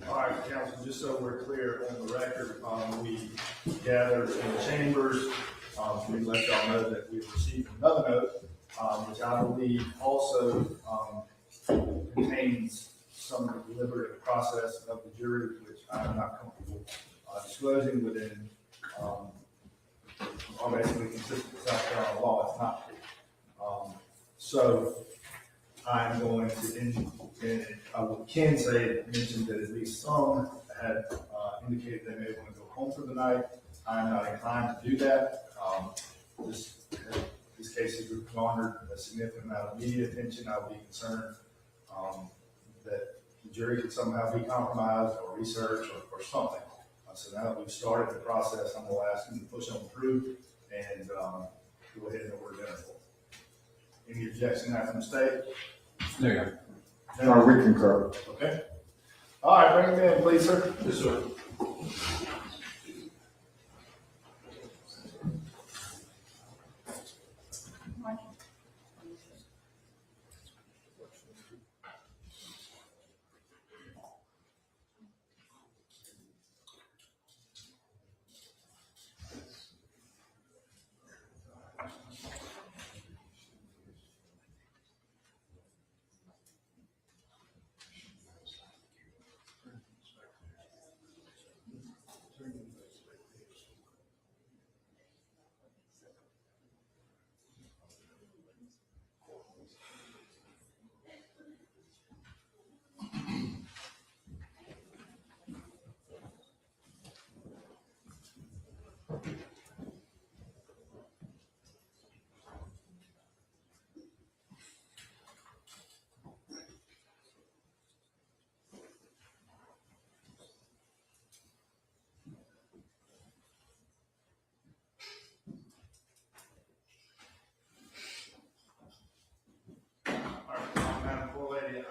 All right, council, just so we're clear on the record, we gathered in the chambers. We let y'all know that we've received another note, which I believe also contains some deliberative process of the jury, which I'm not comfortable disclosing within basically consistent with South Carolina law. It's not. So I'm going to, and I can say, mention that at least some had indicated they may want to go home for the night. I'm not inclined to do that. These cases have garnered a significant amount of media attention. I would be concerned that the jury could somehow be compromised or researched or something. So now that we've started the process, I'm going to ask you to push on through and go ahead and order dinner. Any objection to that from the state? No. No, we concur. Okay. All right, bring them in, please, sir. Yes, sir.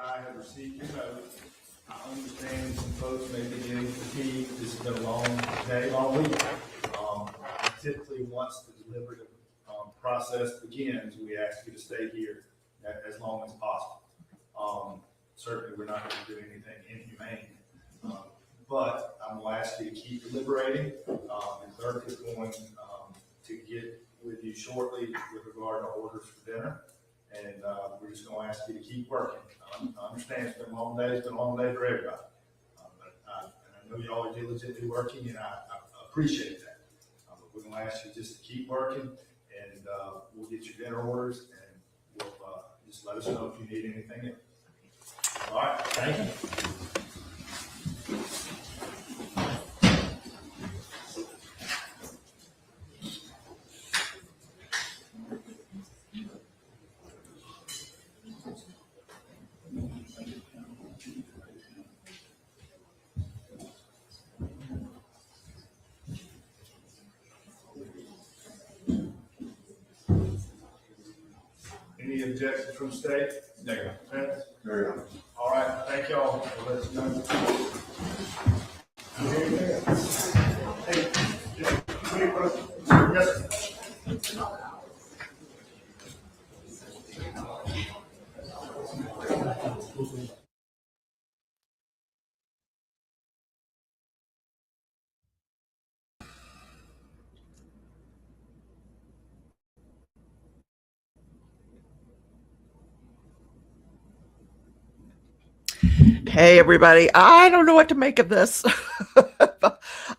I have received your note. I understand some folks may be getting fatigued. This has been a long day, long week. Typically, once the deliberative process begins, we ask you to stay here as long as possible. Certainly, we're not going to do anything inhumane, but I'm going to ask you to keep deliberating. The clerk is going to get with you shortly with regard to orders for dinner. And we're just going to ask you to keep working. I understand it's been a long day. It's been a long day for everybody. But I know y'all are diligently working, and I appreciate that. But we're going to ask you just to keep working, and we'll get your dinner orders, and we'll just let us know if you need anything else. All right. Thank you. Any objections from the state? Negative. Okay. All right, thank y'all. We'll let you know. Hey, yes, sir. Hey, everybody. I don't know what to make of this.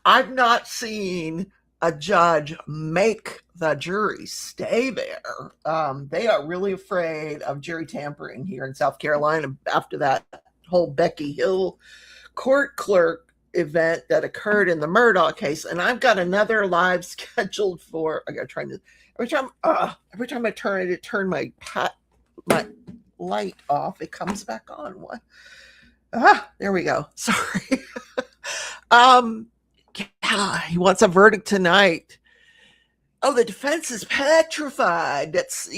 I've not seen a judge make the jury stay there. They are really afraid of jury tampering here in South Carolina after that whole Becky Hill court clerk event that occurred in the Murdaugh case. And I've got another live scheduled for, I got to try to, every time I turn my light off, it comes back on. What? There we go. Sorry. Yeah, he wants a verdict tonight Oh, the defense is petrified. That's,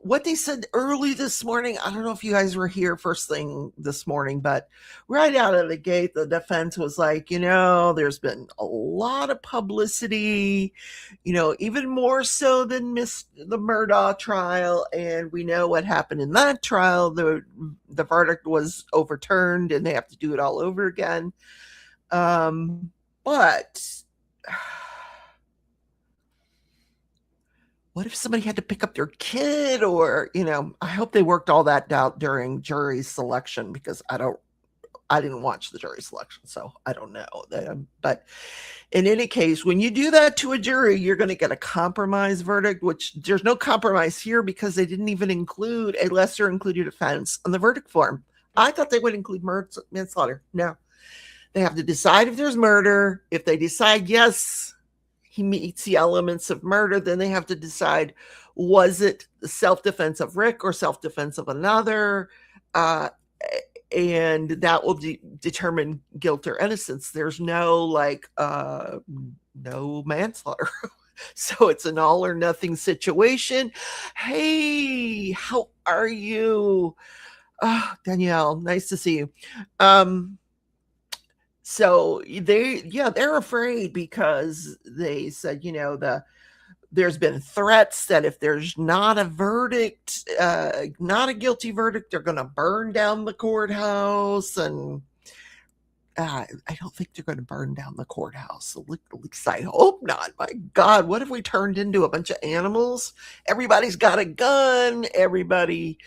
what they said early this morning. I don't know if you guys were here first thing this morning, but right out of the gate, the defense was like, there's been a lot of publicity, even more so than the Murdaugh trial. And we know what happened in that trial. The verdict was overturned and they have to do it all over again. But what if somebody had to pick up their kid, or I hope they worked all that out during jury selection, because I didn't watch the jury selection, so I don't know. But in any case, when you do that to a jury, you're going to get a compromise verdict, which there's no compromise here because they didn't even include a lesser included offense on the verdict form. I thought they would include manslaughter. No, they have to decide if there's murder. If they decide yes, he meets the elements of murder, then they have to decide, was it self-defense of Rick or self-defense of another? And that will determine guilt or innocence. There's no no manslaughter. So it's an all or nothing situation. Hey, how are you? Danielle, nice to see you. So they're afraid because they said, there's been threats that if there's not a verdict, not a guilty verdict, they're going to burn down the courthouse. And I don't think they're going to burn down the courthouse. At least I hope not. My God, what if we turned into a bunch of animals? Everybody's got a gun. Everybody.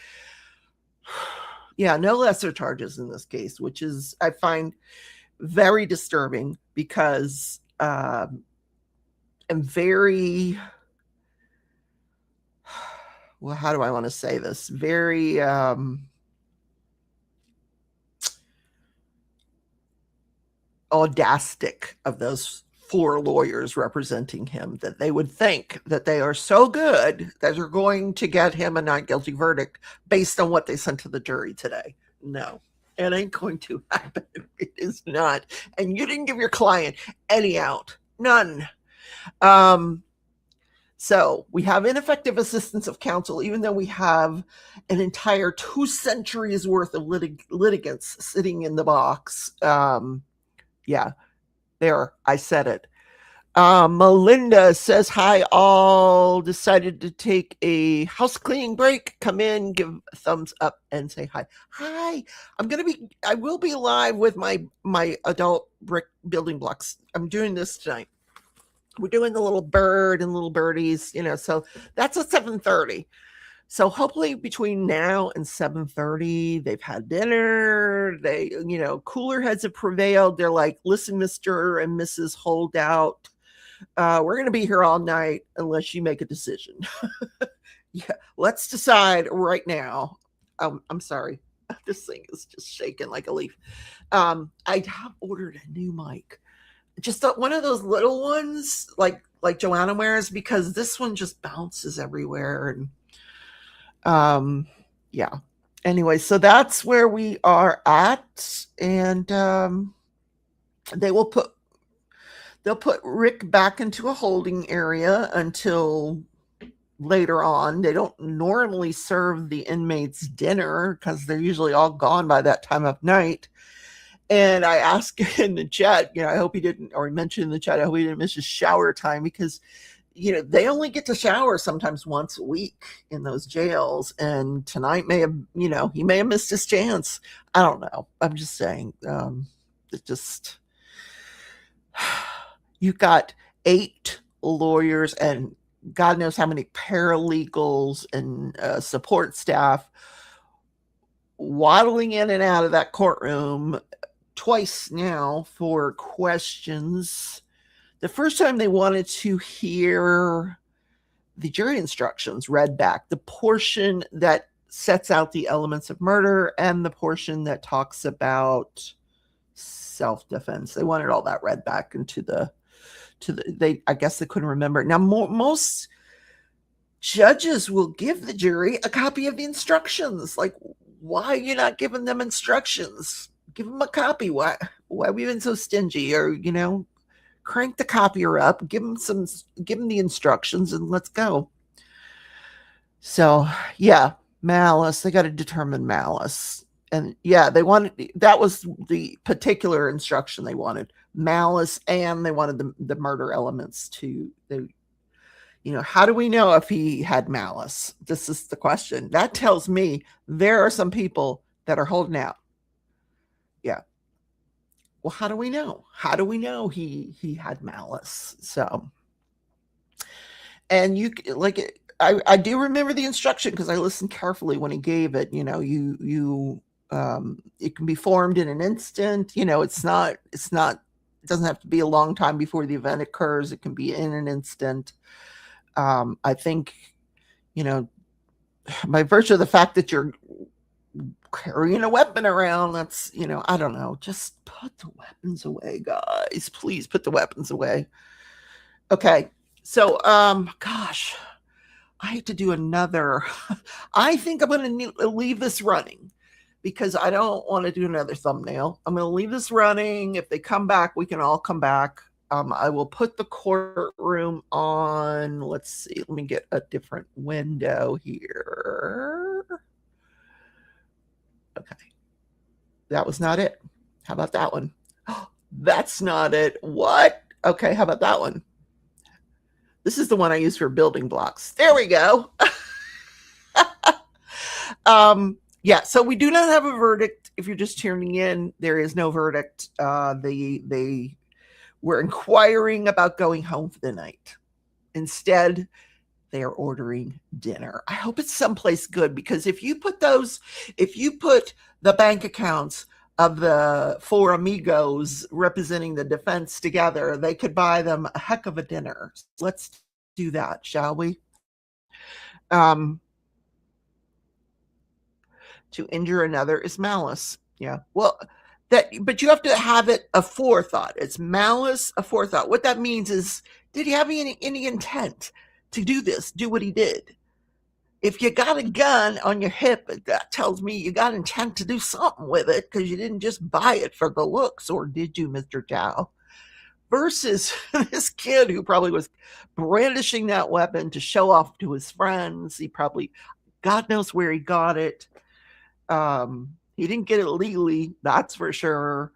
Yeah, no lesser charges in this case, which is, I find very disturbing, because I'm very, well, how do I want to say this? Very audastic of those 4 lawyers representing him, that they would think that they are so good that they're going to get him a not guilty verdict based on what they sent to the jury today. No. It ain't going to happen. It is not. And you didn't give your client any out. None. So we have ineffective assistance of counsel, even though we have an entire 2 centuries worth of litigants sitting in the box. Yeah, there, I said it. Melinda says, hi all, decided to take a house cleaning break, come in, give a thumbs up and say hi. Hi, I will be live with my adult brick building blocks. I'm doing this tonight. We're doing the little bird and little birdies, so that's at 7:30. So hopefully between now and 7:30, they've had dinner. They, cooler heads have prevailed. They're like, listen, Mr. and Mrs. Holdout, we're going to be here all night unless you make a decision. Yeah, let's decide right now. I'm sorry. This thing is just shaking like a leaf. I have ordered a new mic. Just one of those little ones like Joanna wears, because this one just bounces everywhere. And yeah. Anyway, so that's where we are at. And they'll put Rick back into a holding area until later on. They don't normally serve the inmates dinner because they're usually all gone by that time of night. And I asked in the chat, I hope he didn't, or he mentioned in the chat, I hope he didn't miss his shower time, because, they only get to shower sometimes once a week in those jails. And tonight he may have missed his chance. I don't know. I'm just saying, you've got 8 lawyers and God knows how many paralegals and support staff waddling in and out of that courtroom twice now for questions. The first time they wanted to hear the jury instructions read back, the portion that sets out the elements of murder and the portion that talks about self-defense. They wanted all that read back into I guess they couldn't remember. Now, most judges will give the jury a copy of the instructions. Like, why are you not giving them instructions? Give them a copy. Why have we been so stingy? Or, crank the copier up, give them the instructions, and let's go. So yeah, malice. They got to determine malice. And yeah, that was the particular instruction they wanted, malice, and they wanted the murder elements to, how do we know if he had malice? This is the question. That tells me there are some people that are holding out. Yeah. Well, how do we know? How do we know he had malice? So, and I do remember the instruction because I listened carefully when he gave it. It can be formed in an instant. It doesn't have to be a long time before the event occurs. It can be in an instant. I think, by virtue of the fact that you're carrying a weapon around, that's, I don't know, just put the weapons away, guys. Please put the weapons away. Okay. So, gosh, I have to do another. I think I'm going to leave this running because I don't want to do another thumbnail. I'm going to leave this running. If they come back, we can all come back. I will put the courtroom on. Let's see. Let me get a different window here. Okay. That was not it. How about that one? Oh, that's not it. What? Okay. How about that one? This is the one I use for building blocks. There we go. Yeah. So we do not have a verdict. If you're just tuning in, there is no verdict. They were inquiring about going home for the night. Instead, they are ordering dinner. I hope it's someplace good, because if you put the bank accounts of the four amigos representing the defense together, they could buy them a heck of a dinner. Let's do that, shall we? To injure another is malice. Yeah. Well, but you have to have it aforethought. It's malice aforethought. What that means is, did he have any intent to do this? Do what he did. If you got a gun on your hip, that tells me you got intent to do something with it, because you didn't just buy it for the looks, or did you, Mr. Chow? Versus this kid who probably was brandishing that weapon to show off to his friends. He probably, God knows where he got it. He didn't get it legally, that's for sure.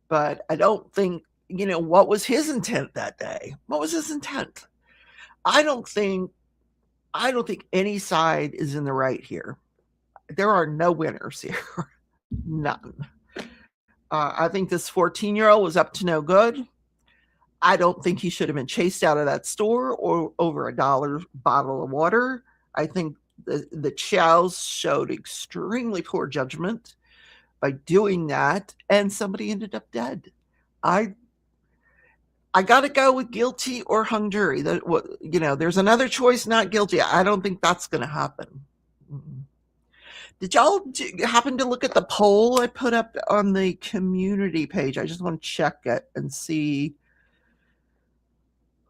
But I don't think, what was his intent that day? What was his intent? I don't think any side is in the right here. There are no winners here. None. I think this 14-year-old was up to no good. I don't think he should have been chased out of that store or over $1 bottle of water. I think the Chows showed extremely poor judgment by doing that, and somebody ended up dead. I got to go with guilty or hung jury. There's another choice, not guilty. I don't think that's going to happen. Did y'all happen to look at the poll I put up on the community page? I just want to check it and see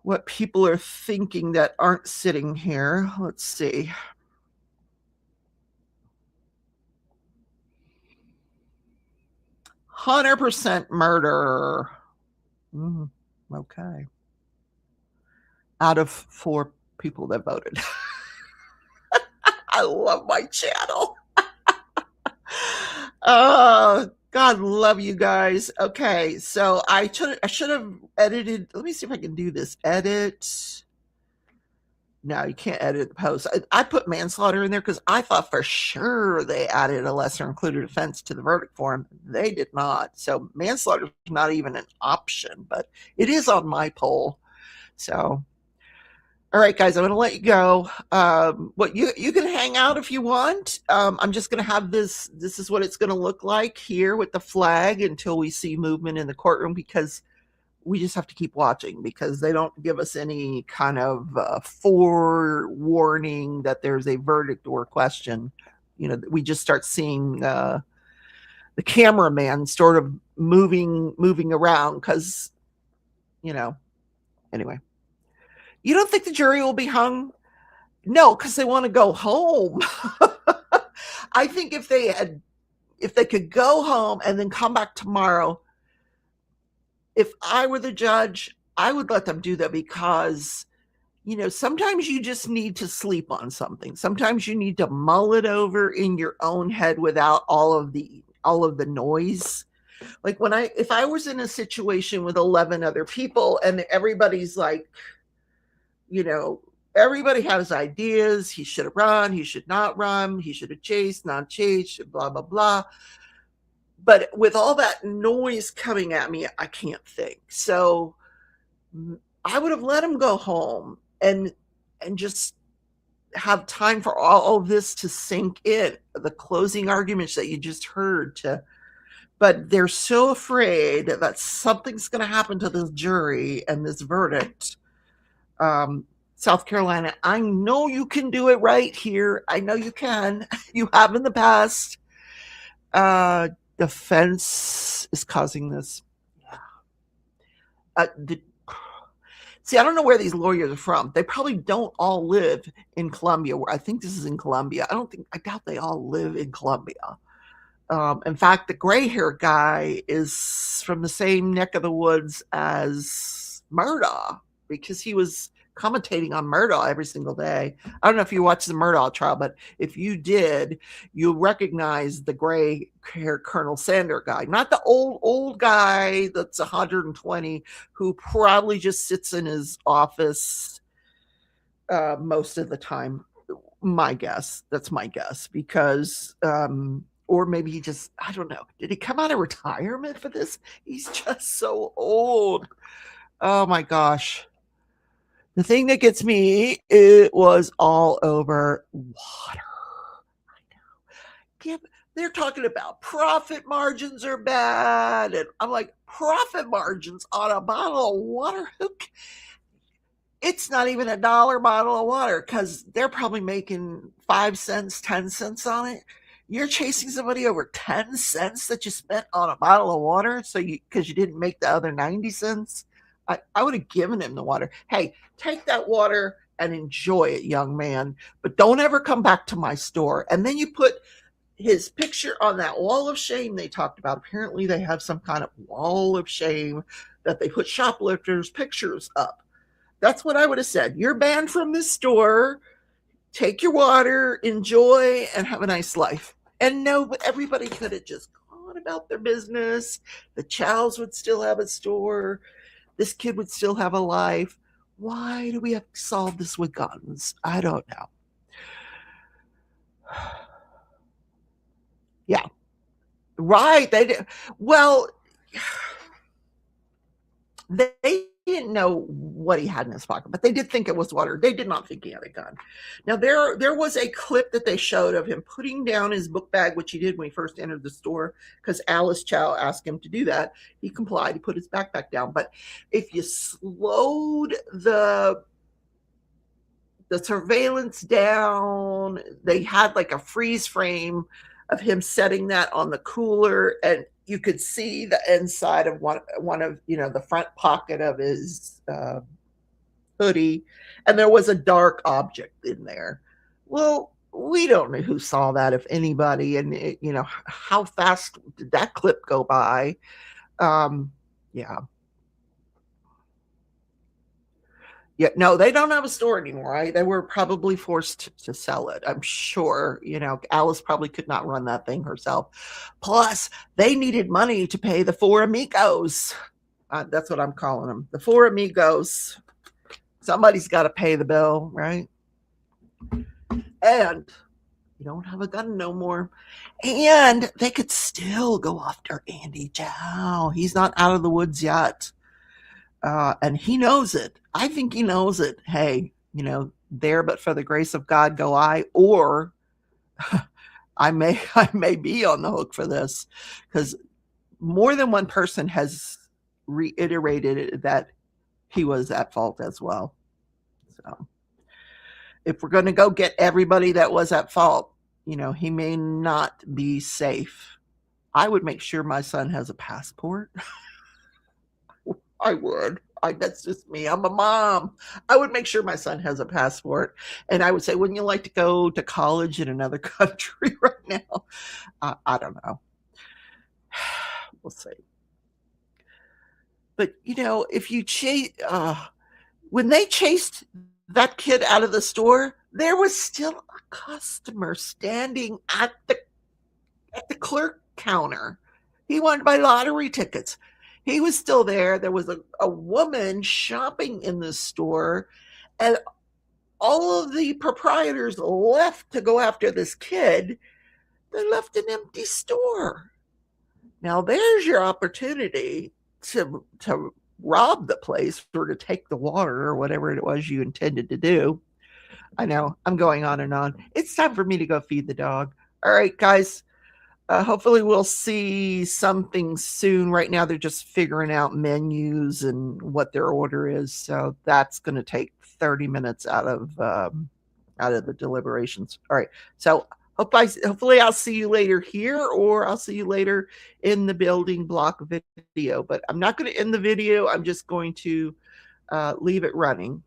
what people are thinking that aren't sitting here. Let's see. "100% murder." Okay. Out of 4 people that voted. I love my channel. Oh, God love you guys. Okay, so I should have edited. Let me see if I can do this. Edit. No, you can't edit the post. I put manslaughter in there because I thought for sure they added a lesser included offense to the verdict form. They did not. So manslaughter is not even an option, but it is on my poll. So, all right, guys, I'm going to let you go. You can hang out if you want. I'm just going to have this. This is what it's going to look like here with the flag until we see movement in the courtroom, because we just have to keep watching, because they don't give us any kind of forewarning that there's a verdict or question. We just start seeing the cameraman sort of moving around because, anyway. You don't think the jury will be hung? No, because they want to go home. I think if they could go home and then come back tomorrow, if I were the judge, I would let them do that because, you know, sometimes you just need to sleep on something. Sometimes you need to mull it over in your own head without all of the noise. Like if I was in a situation with 11 other people and everybody's like, you know, everybody has ideas. He should have run. He should not run. He should have chased, not chased, blah, blah, blah. But with all that noise coming at me, I can't think. So I would have let him go home and just have time for all of this to sink in, the closing arguments that you just heard. But they're so afraid that something's going to happen to this jury and this verdict. South Carolina, I know you can do it right here. I know you can. You have in the past. Defense is causing this. See, I don't know where these lawyers are from. They probably don't all live in Columbia. I think this is in Columbia. I doubt they all live in Columbia. In fact, the gray hair guy is from the same neck of the woods as Murdaugh, because he was commentating on Murdaugh every single day. I don't know if you watched the Murdaugh trial, but if you did, you'll recognize the gray hair Colonel Sander guy, not the old guy that's 120 who probably just sits in his office most of the time. My guess. That's my guess, because or maybe he just, I don't know. Did he come out of retirement for this? He's just so old. Oh my gosh. The thing that gets me, it was all over water. I know. They're talking about profit margins are bad. And I'm like, profit margins on a bottle of water? It's not even $1 bottle of water, because they're probably making 5 cents, 10 cents on it. You're chasing somebody over 10 cents that you spent on a bottle of water because you didn't make the other 90 cents. I would have given him the water. Hey, take that water and enjoy it, young man, but don't ever come back to my store. And then you put his picture on that wall of shame they talked about. Apparently they have some kind of wall of shame that they put shoplifters' pictures up. That's what I would have said. You're banned from this store. Take your water, enjoy, and have a nice life. And no, but everybody could have just gone about their business. The Chows would still have a store. This kid would still have a life. Why do we have to solve this with guns? I don't know. Yeah. Right. They did. Well, they didn't know what he had in his pocket, but they did think it was water. They did not think he had a gun. Now, there was a clip that they showed of him putting down his book bag, which he did when he first entered the store, because Alice Chow asked him to do that. He complied. He put his backpack down. But if you slowed the surveillance down, they had like a freeze frame of him setting that on the cooler, and you could see the inside of one of, the front pocket of his hoodie, and there was a dark object in there. Well, we don't know who saw that, if anybody, and how fast did that clip go by? Yeah. Yeah, no, they don't have a store anymore, right? They were probably forced to sell it. I'm sure, Alice probably could not run that thing herself. Plus, they needed money to pay the 4 amigos. That's what I'm calling them. The 4 amigos. Somebody's got to pay the bill, right? And you don't have a gun no more. And they could still go after Andy Chow. He's not out of the woods yet. And he knows it. I think he knows it. Hey, there but for the grace of God go I, or I may be on the hook for this, because more than one person has reiterated that he was at fault as well. So if we're going to go get everybody that was at fault, he may not be safe. I would make sure my son has a passport. I would. That's just me. I'm a mom. I would make sure my son has a passport. And I would say, wouldn't you like to go to college in another country right now? I don't know. We'll see. But you know, if you chase, when they chased that kid out of the store, there was still a customer standing at the clerk counter. He wanted to buy lottery tickets. He was still there. There was a woman shopping in the store, and all of the proprietors left to go after this kid. They left an empty store. Now there's your opportunity to rob the place or to take the water or whatever it was you intended to do. I know I'm going on and on. It's time for me to go feed the dog. All right, guys. Hopefully we'll see something soon. Right now they're just figuring out menus and what their order is, so that's going to take 30 minutes out of the deliberations. All right, so hopefully I'll see you later here, or I'll see you later in the building block video. But I'm not going to end the video. I'm just going to leave it running.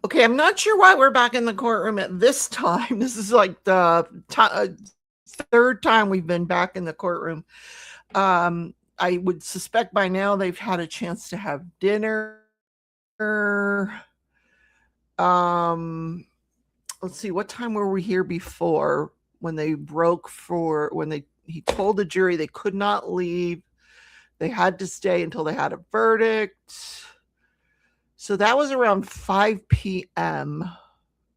Okay, I'm not sure why we're back in the courtroom at this time. This is like the third time we've been back in the courtroom. I would suspect by now they've had a chance to have dinner. Let's see, what time were we here before when they broke for he told the jury they could not leave. They had to stay until they had a verdict. So that was around 5 p.m.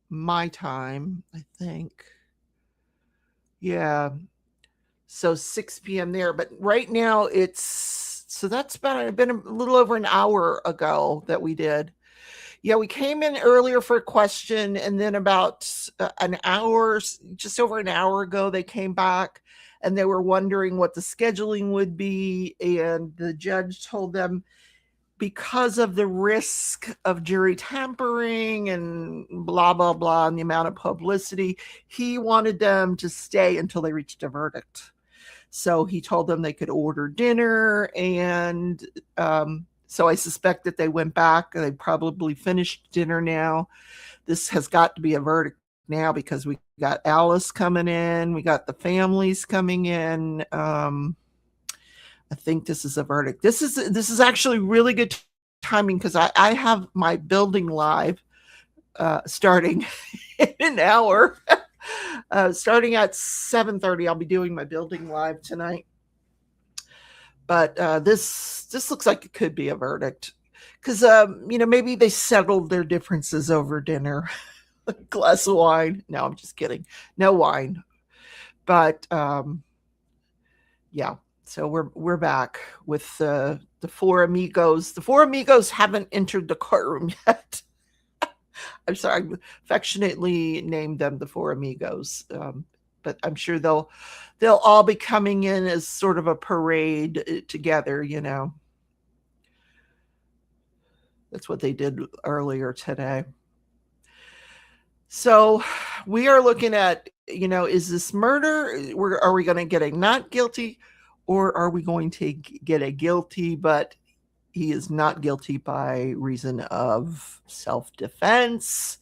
my time, I think. Yeah. So 6 p.m. there. But right now that's been a little over an hour ago that we did. Yeah, we came in earlier for a question, and then about just over an hour ago, they came back and they were wondering what the scheduling would be. And the judge told them because of the risk of jury tampering and blah, blah, blah, and the amount of publicity, he wanted them to stay until they reached a verdict. So he told them they could order dinner, and so I suspect that they went back. They probably finished dinner now. This has got to be a verdict now because we got Alice coming in. We got the families coming in. I think this is a verdict. This is actually really good timing because I have my building live starting in an hour. Starting at 7:30, I'll be doing my building live tonight. But this looks like it could be a verdict because maybe they settled their differences over dinner. A glass of wine. No, I'm just kidding. No wine. But yeah. So we're back with the four amigos. The four amigos haven't entered the courtroom yet. I'm sorry, I affectionately named them the four amigos. But I'm sure they'll all be coming in as sort of a parade together, That's what they did earlier today. So we are looking at, is this murder? Are we going to get a not guilty, or are we going to get a guilty, but he is not guilty by reason of self-defense?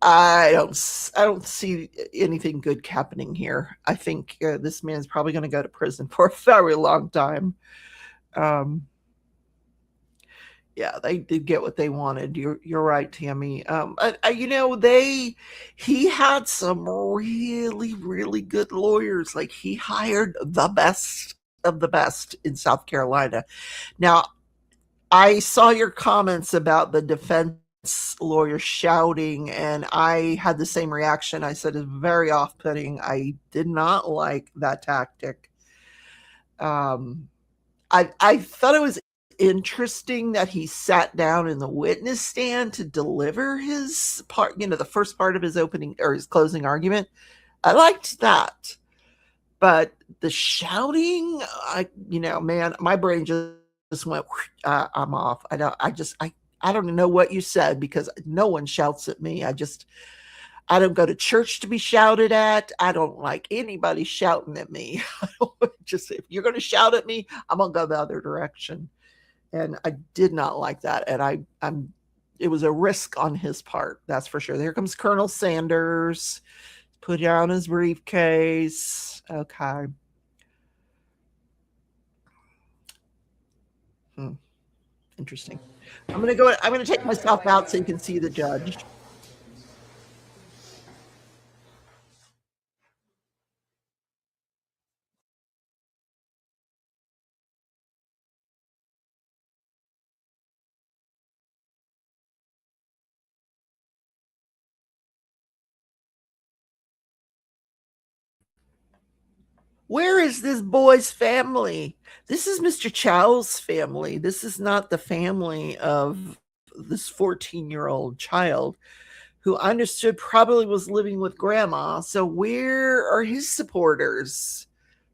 I don't see anything good happening here. I think this man's probably going to go to prison for a very long time. Yeah, they did get what they wanted. You're right, Tammy. He had some really, really good lawyers. Like, he hired the best of the best in South Carolina. Now, I saw your comments about the defense lawyer shouting, and I had the same reaction. I said it's very off-putting. I did not like that tactic. I thought it was interesting that he sat down in the witness stand to deliver his part, the first part of his opening or his closing argument. I liked that. But the shouting, man, my brain just went, I'm off. I don't know what you said because no one shouts at me. I don't go to church to be shouted at. I don't like anybody shouting at me. If you're going to shout at me, I'm going to go the other direction. And I did not like that. And it was a risk on his part. That's for sure. Here comes Colonel Sanders. Put down his briefcase. Okay. Interesting. I'm going to take myself out so you can see the judge. Where is this boy's family? This is Mr. Chow's family. This is not the family of this 14-year-old child who I understood probably was living with grandma. So where are his supporters?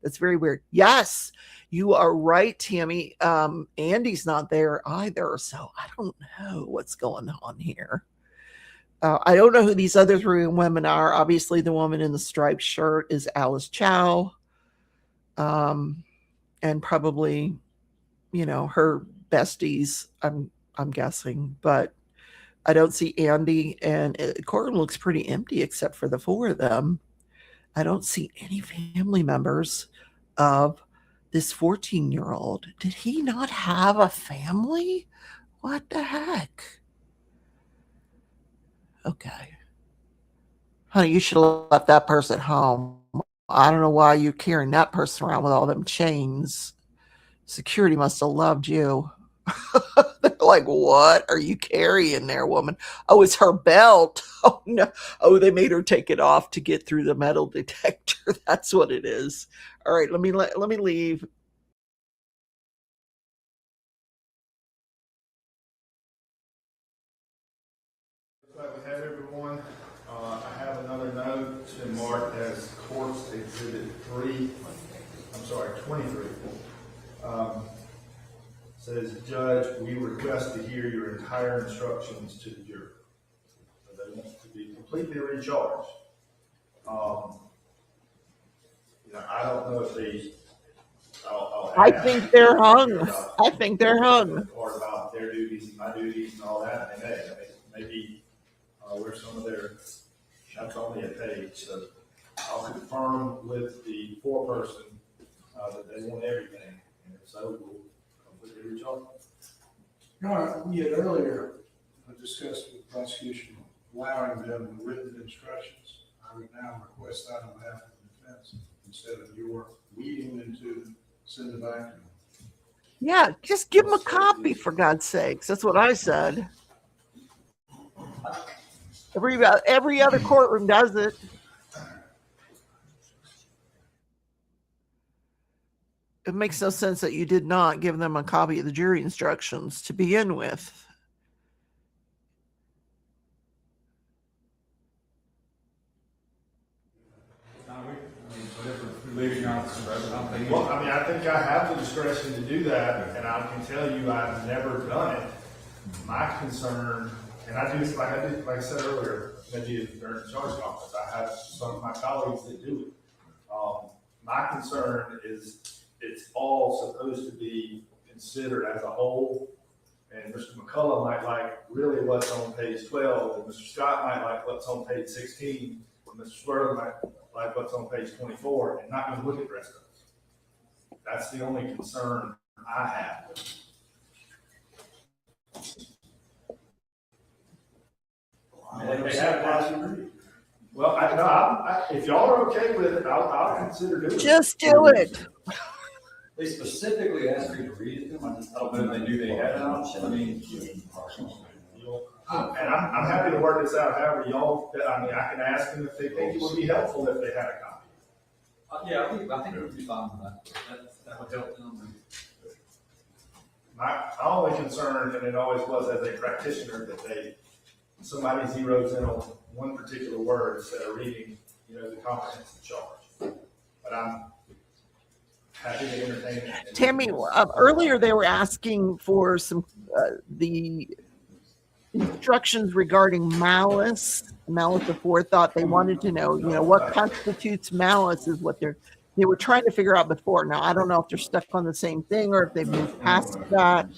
That's very weird. Yes, you are right, Tammy. Andy's not there either. So I don't know what's going on here. I don't know who these other three women are. Obviously, the woman in the striped shirt is Alice Chow. And probably, her besties, I'm guessing, but I don't see Andy, and courtroom looks pretty empty except for the four of them. I don't see any family members of this 14-year-old. Did he not have a family? What the heck? Okay. Honey, you should have left that person home. I don't know why you're carrying that person around with all them chains. Security must have loved you. They're like, what are you carrying there, woman? Oh, it's her belt. Oh no. Oh, they made her take it off to get through the metal detector. That's what it is. All right, let me leave. Glad we have everyone. I have another note to mark as Courts Exhibit 3. I'm sorry, 23. Says, Judge, we request to hear your entire instructions to the jury. So they want to be completely recharged. I don't know if they. I think they're hung. I think they're hung. Part about their duties and my duties and all that. And maybe where some of their, that's only a page. So I'll confirm with the foreperson that they want everything. And if so, we'll completely recharge. No, we had earlier discussed with the prosecution allowing them written instructions. I would now request that on behalf of the defense instead of your reading them to send it back to them. Yeah, just give them a copy for God's sakes. That's what I said. Every other courtroom does it. It makes no sense that you did not give them a copy of the jury instructions to begin with. Well, I think I have the discretion to do that, and I can tell you I've never done it. My concern, and I do, like I said earlier, maybe during the charge conference, I have some of my colleagues that do it. My concern is it's all supposed to be considered as a whole, and Mr. McCullough might like really what's on page 12, and Mr. Scott might like what's on page 16, and Mr. Swirl might like what's on page 24, and not going to look at the rest of it. That's the only concern I have. Well, if y'all are okay with it, I'll consider doing it. Just do it. They specifically asked you to read it. I don't know if they knew they had it. And I'm happy to work this out however y'all, I can ask them if they think it would be helpful if they had a copy. Yeah, I think it would be fine with that. That would help them. My only concern, and it always was as a practitioner, that somebody zeroes in on one particular word instead of reading, the comprehensive charge. But I'm happy to entertain it. Tammy, earlier they were asking for some the instructions regarding malice of forethought. They wanted to know, what constitutes malice is what they were trying to figure out before. Now, I don't know if they're stuck on the same thing or if they've moved past that,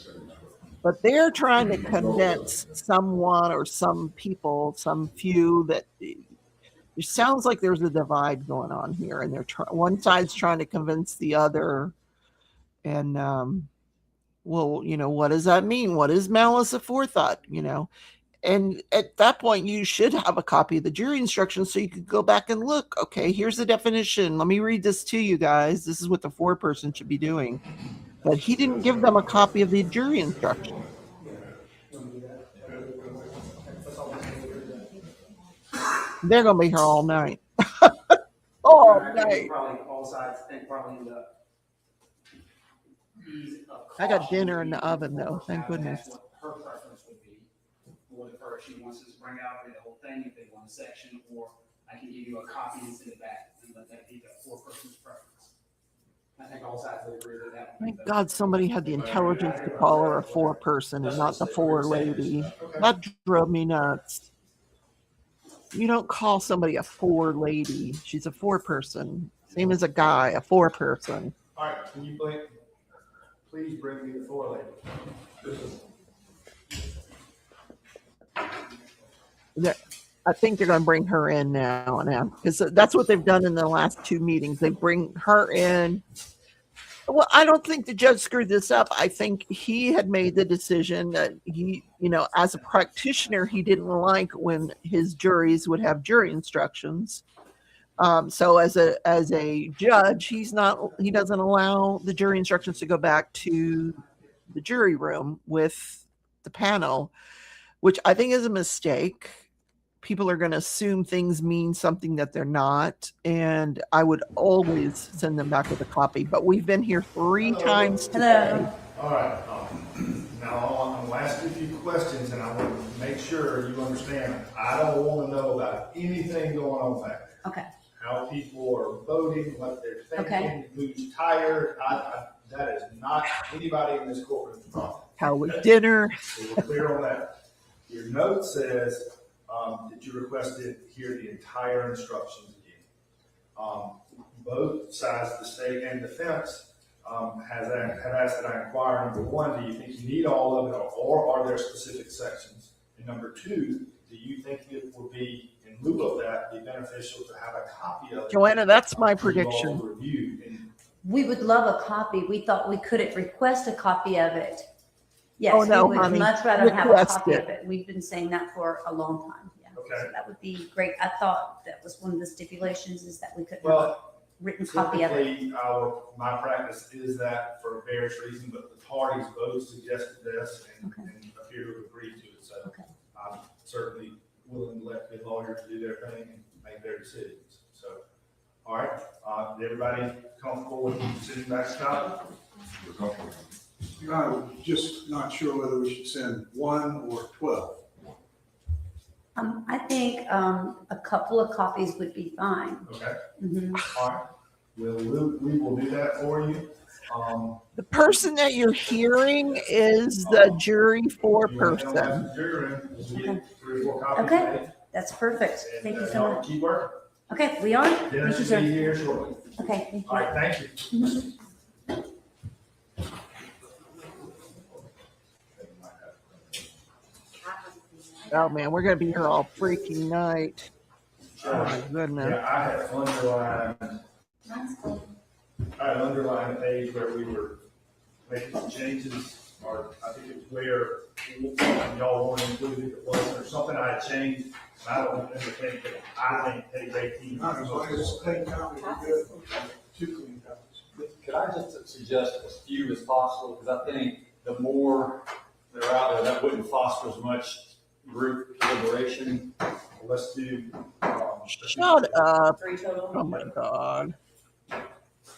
but they're trying to convince someone or some people, some few, that it sounds like there's a divide going on here, and they're one side's trying to convince the other. And well, what does that mean? What is malice aforethought? And at that point, you should have a copy of the jury instructions so you could go back and look. Okay, here's the definition. Let me read this to you guys. This is what the foreperson should be doing. But he didn't give them a copy of the jury instructions. They're going to be here all night. All night. Probably all sides think probably the I got dinner in the oven, though. Thank goodness. What her preference would be. Whatever she wants us to bring out, read the whole thing, if they want a section, or I can give you a copy and send it back, and let that be the foreperson's preference. I think all sides would agree with that. Thank God somebody had the intelligence to call her a foreperson and not the forelady. That drove me nuts. You don't call somebody a forelady. She's a foreperson. Same as a guy, a foreperson. All right, can you please bring me the forelady? I think they're going to bring her in now, because that's what they've done in the last two meetings. They bring her in. Well, I don't think the judge screwed this up. I think he had made the decision that he, as a practitioner, he didn't like when his juries would have jury instructions. So as a judge, he doesn't allow the jury instructions to go back to the jury room with the panel, which I think is a mistake. People are going to assume things mean something that they're not, and I would always send them back with a copy. But we've been here 3 times today. All right. Now I'm going to ask you a few questions, and I want to make sure you understand. I don't want to know about anything going on back there. Okay. How people are voting, what they're thinking, Okay. who's tired. That is not anybody in this courtroom's problem. How was dinner? So we're clear on that. Your note says that you requested to hear the entire instructions again. Both sides, the state and defense, have asked that I inquire, number one, do you think you need all of it, or are there specific sections? And number two, do you think it would be, in lieu of that, be beneficial to have a copy of it? Joanna, that's my for you all to prediction. review? And We would love a copy. We thought we couldn't request a copy of it. Yes, Oh, no, we would honey. much rather have a Request copy it. of it. We've been saying that for a long time. Yeah. Okay. So that would be great. I thought that was one of the stipulations, is that we could have a Well, written copy of it. typically, my practice is that for various reasons, but the parties both suggested this and appear to have agreed to it. So Okay. I'm certainly willing to let the lawyers do their thing and make their decisions. So, all right, everybody comfortable with sitting back, Scott? I'm just not sure whether we should send 1 or 12. I think a couple of copies would be fine. Okay, Mhm. all right. We will do that for you. The person that you're hearing is the jury You foreperson. want to have the jury room, we'll get 3 or 4 copies Okay. made. That's perfect. And, Thank you y'all so much. keep working. Okay, we are? Dinner Thank you, should be sir. here shortly. Okay, thank All you. right, thank you. Oh man, we're gonna be here all freaking night. Oh my goodness. Yeah, I had underlined the page where we were making some changes, or I think it was where y'all wanted included, it wasn't, or something I had changed. And I don't remember thinking, I think page 18. Not as long as it's clean copy, we're good. 2 clean copies. Could I just suggest as few as possible, because I think the more that are out there, that wouldn't foster as much group deliberation. Let's do, Shut up. 3 total? Oh my God.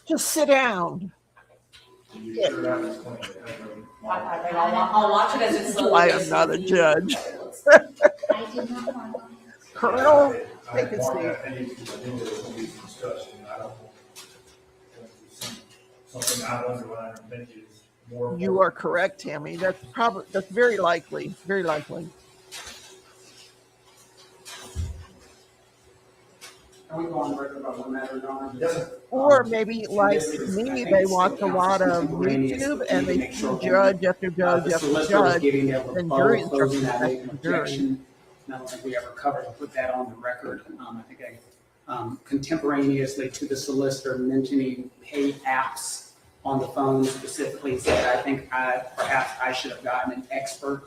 Just sit down. you sure that was clean? I'll watch it as it slowly. I am not a judge. I did not want Colonel, I take a marked seat. that page because I knew there was gonna be some discussion. I don't, something I underlined and think is more. You are correct, Tammy. That's very likely. Very likely. Are we going to record about one matter, Your Honor? Yes, sir. Or maybe like me, they watch a lot of YouTube and they see judge after judge after judge. then jury instructions after jury. I don't think we ever covered to put that on the record. I think contemporaneously to the solicitor mentioning paid apps on the phone specifically said, I think perhaps I should have gotten an expert.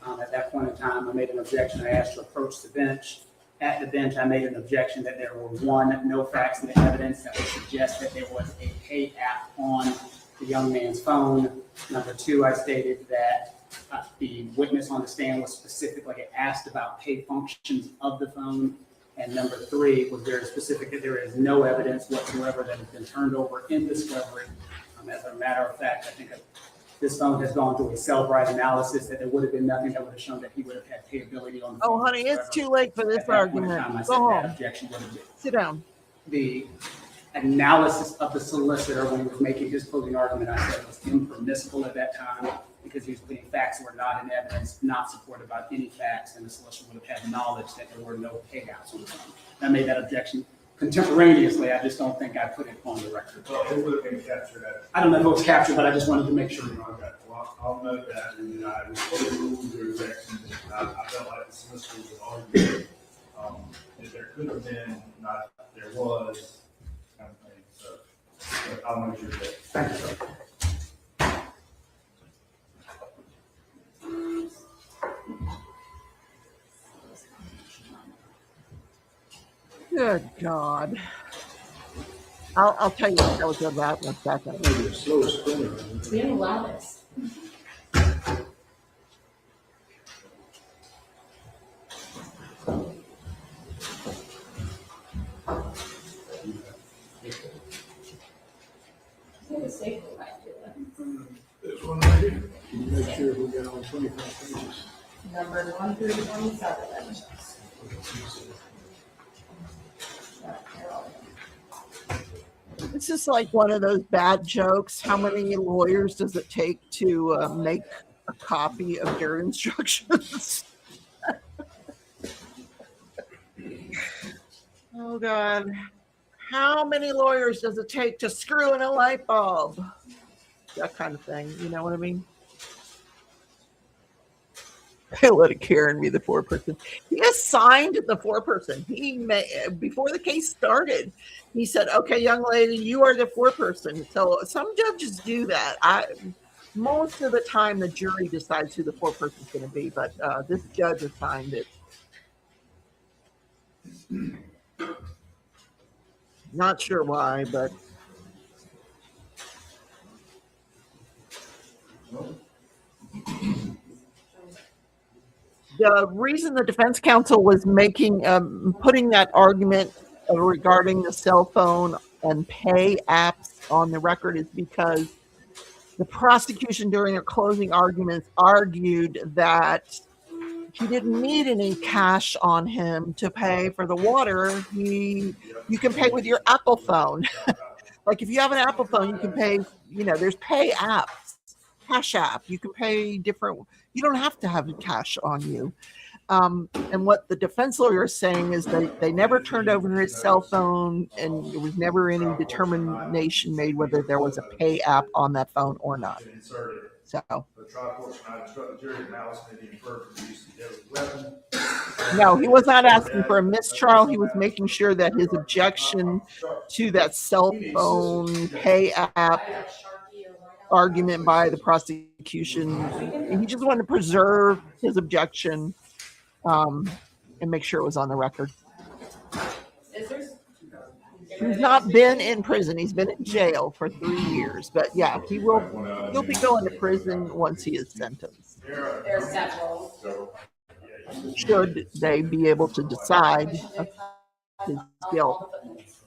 At that point in time, I made an objection. I asked to approach the bench. At the bench, I made an objection that there were, 1, no facts in the evidence that would suggest that there was a paid app on the young man's phone. Number 2, I stated that the witness on the stand was specifically asked about paid functions of the phone. And number 3 was very specific that there is no evidence whatsoever that has been turned over in discovery. As a matter of fact, I think this phone has gone through a Cellbrite analysis that there would have been nothing that would have shown that he would have had payability on the phone. Oh, honey, it's too late for this At that point in argument. time, I Go said that home. objection would have been Sit down. the analysis of the solicitor when he was making his closing argument, I said was impermissible at that time because he was putting facts that were not in evidence, not supported by any facts, and the solicitor would have had knowledge that there were no payouts on the phone. I made that objection contemporaneously. I just don't think I put it on the record. Well, it would have been captured at. I don't know if it was captured, but I just wanted to make sure. Okay, well, I'll note that, and then I was rules or objections, and I felt like the solicitor was arguing, that there could have been, not, there was, kind of thing, so, but I'll make sure that. Thank you, sir. Good God. I'll tell you what that was about in a second. Maybe a slow spinner. We didn't allow this. There's one right here. Can you make sure we got all 25 pages? Number 1 through 27. This is like one of those bad jokes. How many lawyers does it take to make a copy of your instructions? Oh God. How many lawyers does it take to screw in a light bulb? That kind of thing. You know what I mean? Let Karen be the foreperson. He assigned the foreperson. Before the case started, he said, "Okay, young lady, you are the foreperson." So some judges do that. Most of the time, the jury decides who the foreperson is going to be, but this judge assigned it. Not sure why, but the reason the defense counsel was making putting that argument regarding the cell phone and pay apps on the record is because the prosecution during their closing arguments argued that he didn't need any cash on him to pay for the water. You can pay with your Apple phone. Like if you have an Apple phone, you can pay, there's pay apps, Cash App. You can pay different, you don't have to have cash on you. And what the defense lawyer is saying is that they never turned over his cell phone and there was never any determination made whether there was a pay app on that phone or not. So. The trial court should not instruct the jury that malice may be inferred from the use of a deadly weapon. No, he was not asking for a mistrial. He was making sure that his objection to that cell phone pay app argument by the prosecution, he just wanted to preserve his objection and make sure it was on the record. He's not been in prison. He's been in jail for 3 years. But yeah, he'll be going to prison once he is sentenced. There are several. Should they be able to decide his guilt.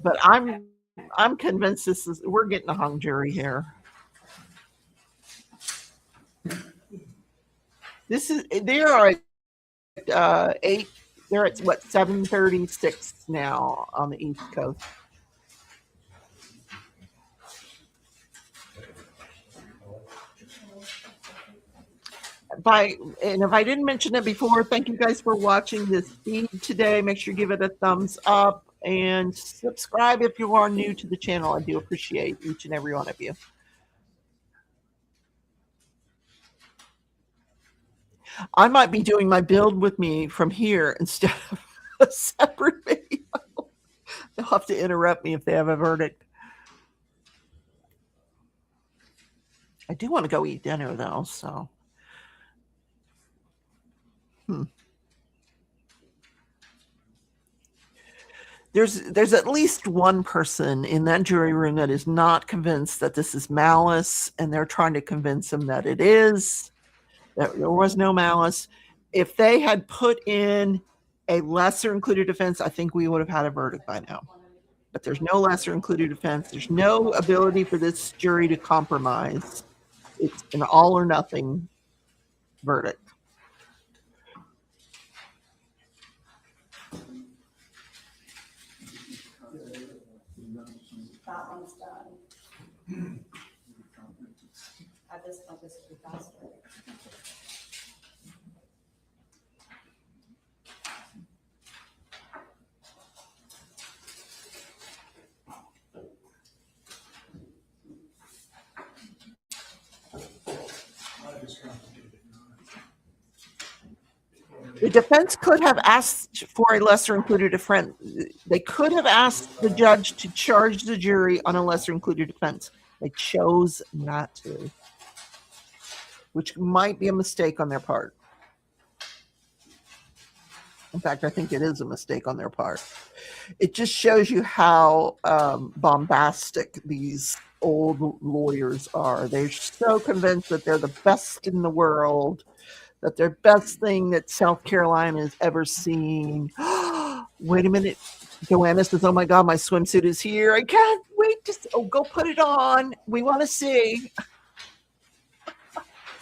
But I'm convinced we're getting a hung jury here. There are at 8, they're at what, 7:36 now on the East Coast. And if I didn't mention it before, thank you guys for watching this feed today. Make sure you give it a thumbs up and subscribe if you are new to the channel. I do appreciate each and every one of you. I might be doing my build with me from here instead of a separate video. They'll have to interrupt me if they have a verdict. I do want to go eat dinner though, so. There's at least one person in that jury room that is not convinced that this is malice, and they're trying to convince him that it is, that there was no malice. If they had put in a lesser included offense, I think we would have had a verdict by now. But there's no lesser included offense. There's no ability for this jury to compromise. It's an all or nothing verdict. That one's done. At this point, this will be faster. The defense could have asked for a lesser included offense. They could have asked the judge to charge the jury on a lesser included offense. They chose not to, which might be a mistake on their part. In fact, I think it is a mistake on their part. It just shows you how bombastic these old lawyers are. They're so convinced that they're the best in the world, that they're best thing that South Carolina has ever seen. Wait a minute. Joanna says, oh my God, my swimsuit is here. I can't wait to go put it on. We want to see.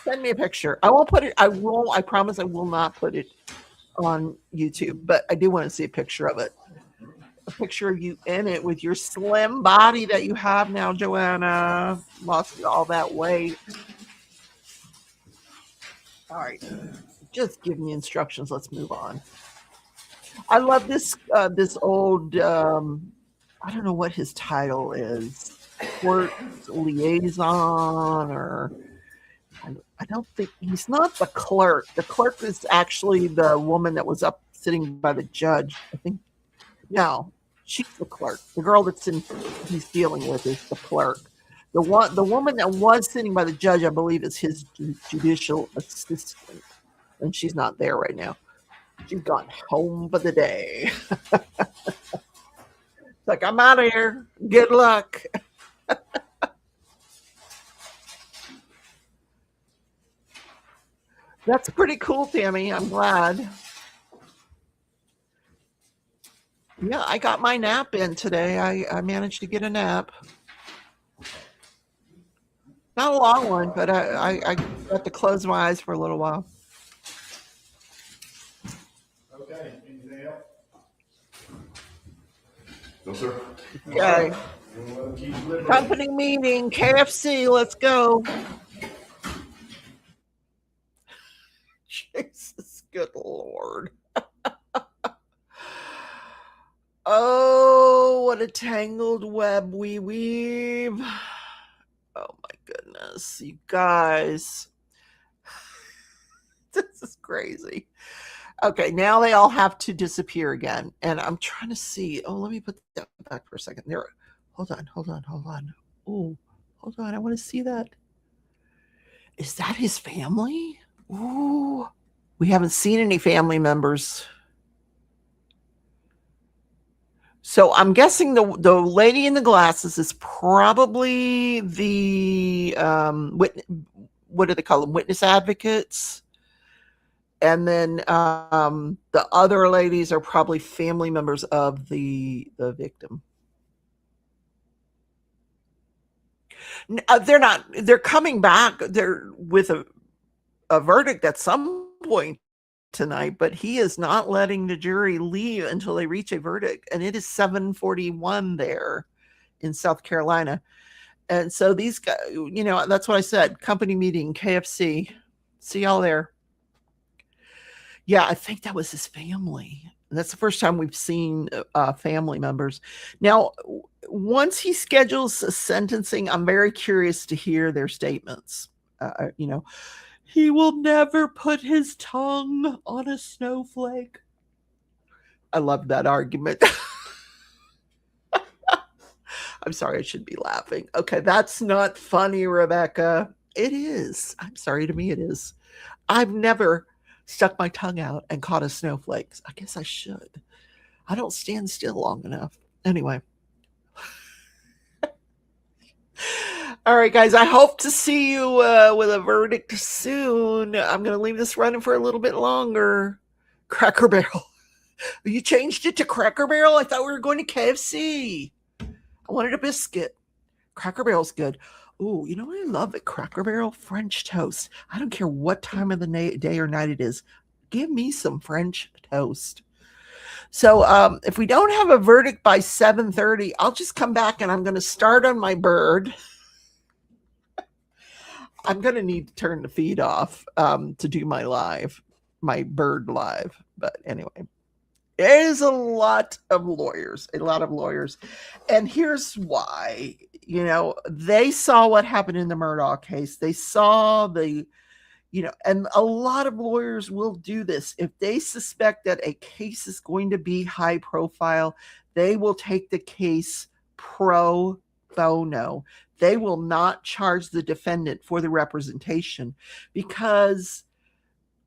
Send me a picture. I won't put it. I promise I will not put it on YouTube, but I do want to see a picture of it. A picture of you in it with your slim body that you have now, Joanna. Lost all that weight. All right, just give me instructions. Let's move on. I love this this old I don't know what his title is, court liaison, or I don't think he's not the clerk. The clerk is actually the woman that was up sitting by the judge. I think no, she's the clerk. The girl he's dealing with is the clerk. The woman that was sitting by the judge, I believe, is his judicial assistant, and she's not there right now. She's gone home for the day. It's like, I'm out of here. Good luck. That's pretty cool, Tammy. I'm glad. Yeah, I got my nap in today. I managed to get a nap. Not a long one, but I got to close my eyes for a little while. Okay, anything else? No, sir. Okay. We'll keep deliberating. Company meeting, KFC, let's go. Jesus, good Lord. Oh, what a tangled web we weave. Oh my goodness, you guys. This is crazy. Okay, now they all have to disappear again. And I'm trying to see. Oh, let me put that back for a second. There. Hold on. Oh, hold on. I want to see that. Is that his family? Ooh. We haven't seen any family members. So I'm guessing the lady in the glasses is probably the what do they call them? Witness advocates. And then the other ladies are probably family members of the victim. They're not. They're coming back. They're with a verdict at some point tonight, but he is not letting the jury leave until they reach a verdict. And it is 7:41 there in South Carolina. And so these guys, you know, that's what I said. Company meeting, KFC. See y'all there. Yeah, I think that was his family. And that's the first time we've seen family members. Now, once he schedules a sentencing, I'm very curious to hear their statements. You know, he will never put his tongue on a snowflake. I love that argument. I'm sorry, I should be laughing. Okay, that's not funny, Rebecca. It is. I'm sorry, to me it is. I've never stuck my tongue out and caught a snowflake. I guess I should. I don't stand still long enough. Anyway. All right, guys, I hope to see you with a verdict soon. I'm going to leave this running for a little bit longer. Cracker Barrel. You changed it to Cracker Barrel? I thought we were going to KFC. I wanted a biscuit. Cracker Barrel's good. Ooh, you know what I love at Cracker Barrel? French toast. I don't care what time of the day or night it is. Give me some French toast. So if we don't have a verdict by 7:30, I'll just come back and I'm going to start on my bird. I'm going to need to turn the feed off to do my bird live. But anyway, it is a lot of lawyers. And here's why. You know, they saw what happened in the Murdaugh case. They saw the and a lot of lawyers will do this. If they suspect that a case is going to be high profile, they will take the case pro bono. They will not charge the defendant for the representation because,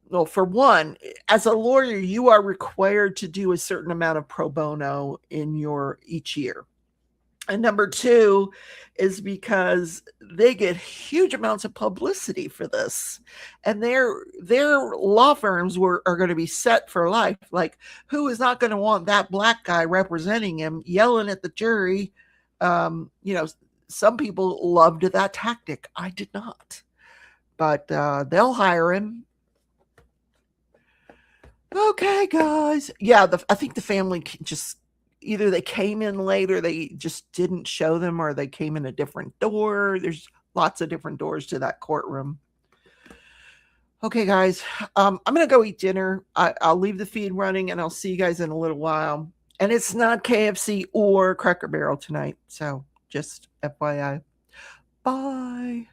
well, for one, as a lawyer, you are required to do a certain amount of pro bono in your each year. And number two is because they get huge amounts of publicity for this. And their law firms are going to be set for life. Like, who is not going to want that black guy representing him, yelling at the jury? Some people loved that tactic. I did not. But they'll hire him. Okay, guys. Yeah, I think the family just... either they came in late or they just didn't show them, or they came in a different door. There's lots of different doors to that courtroom. Okay, guys, I'm going to go eat dinner. I'll leave the feed running and I'll see you guys in a little while. And it's not KFC or Cracker Barrel tonight. So just FYI. Bye.